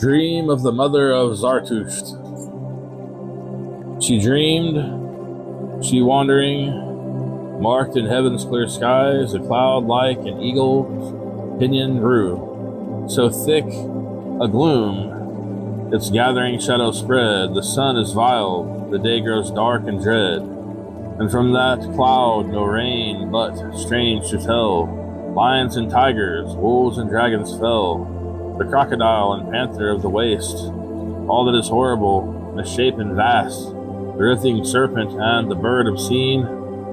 Dream of the mother of Zartusht. She dreamed, she wandering, marked in heaven's clear skies, a cloud like an eagle's pinion grew. So thick a gloom, its gathering shadow spread, the sun is veiled, the day grows dark and dread. And from that cloud no rain, but, strange to tell, lions and tigers, wolves and dragons fell. The crocodile and panther of the waste, all that is horrible, misshapen, vast, the writhing serpent and the bird obscene,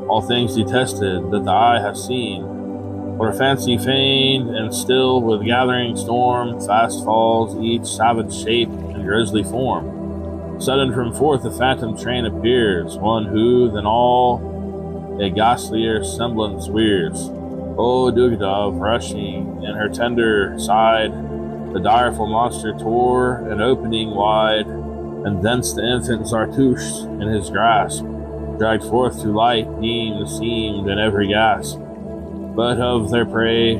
all things detested that the eye has seen, or fancy feigned, and still with gathering storm fast falls each savage shape and grisly form. Sudden from forth a phantom train appears, one who than all a ghastlier semblance wears. O Dugdov, rushing in her tender side, the direful monster tore an opening wide, and thence the infant Zartusht in his grasp, dragged forth to light, seemed in every gasp. But of their prey,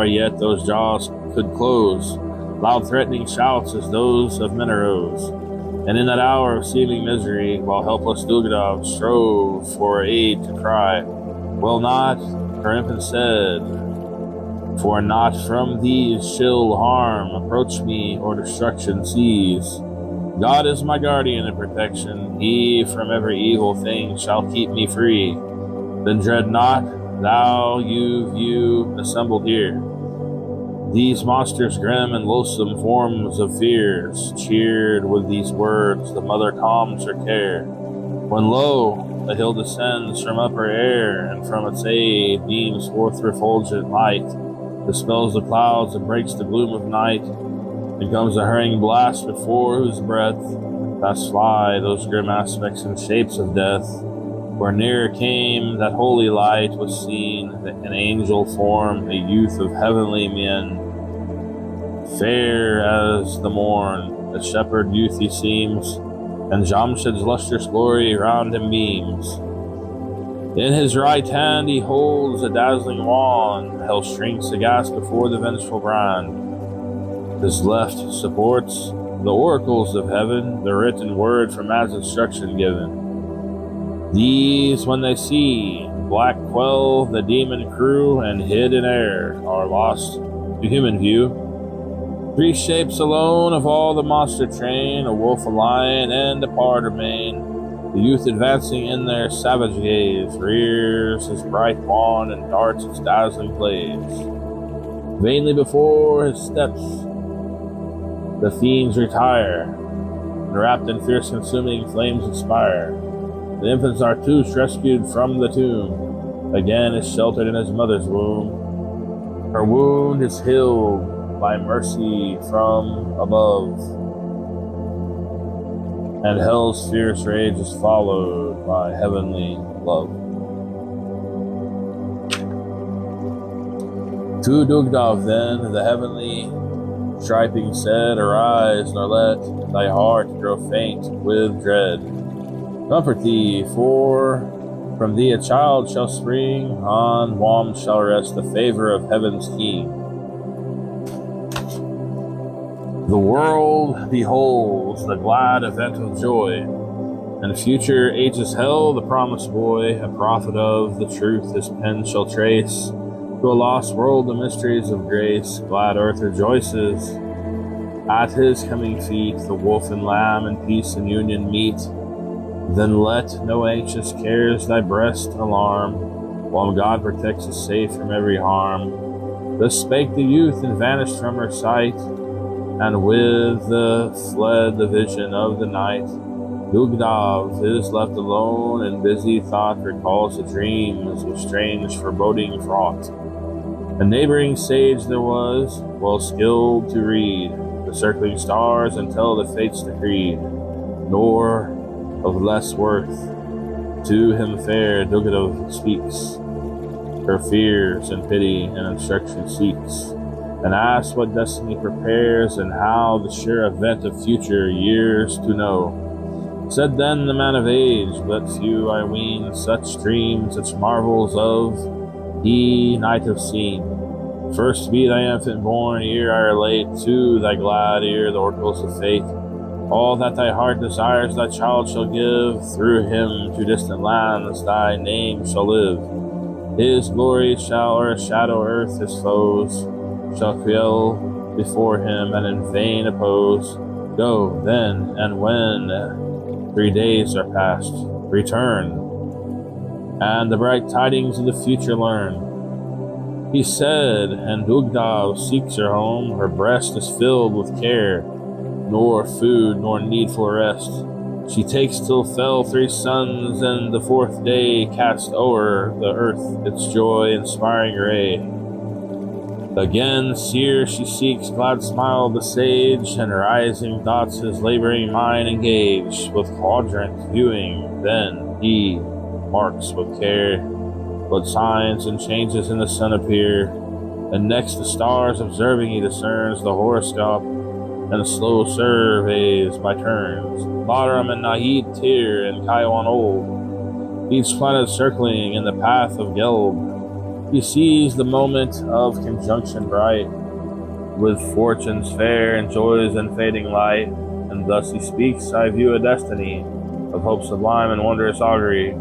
yet those jaws could close, loud threatening shouts as those of men arose. And in that hour of seeming misery, while helpless Dugdov strove for aid to cry, will not, her infant said, for not from these shall harm approach me or destruction seize. God is my guardian and protection, he from every evil thing shall keep me free. Then dread not thou you assembled here, these monsters grim and loathsome forms of fears. Cheered with these words, the mother calms her care, when lo, a hill descends from upper air, and from its aid beams forth refulgent light, dispels the clouds and breaks the gloom of night. And comes a hurrying blast before whose breath fast fly those grim aspects and shapes of death. Where nearer came that holy light was seen, an angel form, a youth of heavenly mien, fair as the morn, a shepherd youth he seems, and Jamshed's lustrous glory round him beams. In his right hand he holds a dazzling wand, hell shrinks aghast before the vengeful brand. His left supports the oracles of heaven, the written word from man's instruction given. These, when they see black quell the demon crew, and hid in air, are lost to human view. Three shapes alone of all the monster train, a wolf, a lion, and a pard remain. The youth advancing in their savage gaze, rears his bright wand and darts its dazzling blaze. Vainly before his steps the fiends retire, and wrapped in fierce consuming flames expire. The infant Zartusht, rescued from the tomb, again is sheltered in his mother's womb. Her wound is healed by mercy from above, and hell's fierce rage is followed by heavenly love. To Dugdov then, the heavenly striping said, arise, nor let thy heart grow faint with dread. Comfort thee, for from thee a child shall spring, on whom shall rest the favor of heaven's king. The world beholds the glad event of joy, and future ages hell the promised boy, a prophet of the truth his pen shall trace, to a lost world the mysteries of grace. Glad earth rejoices at his coming feet, the wolf and lamb in peace and union meet. Then let no anxious cares thy breast alarm, while God protects us safe from every harm. Thus spake the youth, and vanished from her sight, and with the fled the vision of the night. Dugdov is left alone, and busy thought recalls the dreams with strange foreboding fraught. A neighboring sage there was, well skilled to read the circling stars and tell the fates decreed, nor of less worth to him fair Dugdov speaks, her fears and pity and instruction seeks, and asks what destiny prepares, and how the sure event of future years to know. Said then the man of age, but few I ween such dreams, such marvels of he might have seen. First be thy infant born, ere I relate to thy glad ear the oracles of fate. All that thy heart desires thy child shall give, through him to distant lands thy name shall live. His glory shall o'ershadow earth, his foes shall quail before him and in vain oppose. Go then, and when 3 days are past, return, and the bright tidings of the future learn. He said, and Dugdav seeks her home. Her breast is filled with care, nor food nor needful rest. She takes till fell 3 suns, and the 4th day cast o'er the earth its joy-inspiring ray. Again, seer she seeks, glad smile the sage, and rising thoughts his laboring mind engage. With quadrant viewing, then he marks with care what signs and changes in the sun appear, and next the stars observing he discerns the horoscope and slow surveys by turns. Balaram and Nahid Tir and Kaiwan old, each planet circling in the path of Gelb. He sees the moment of conjunction bright, with fortunes fair and joys and fading light, and thus he speaks, I view a destiny of hope sublime and wondrous augury.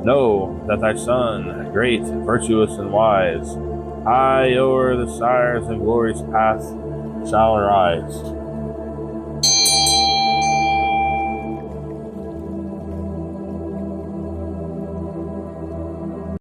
Know that thy son, great, virtuous, and wise, high o'er the sires and glory's path shall arise.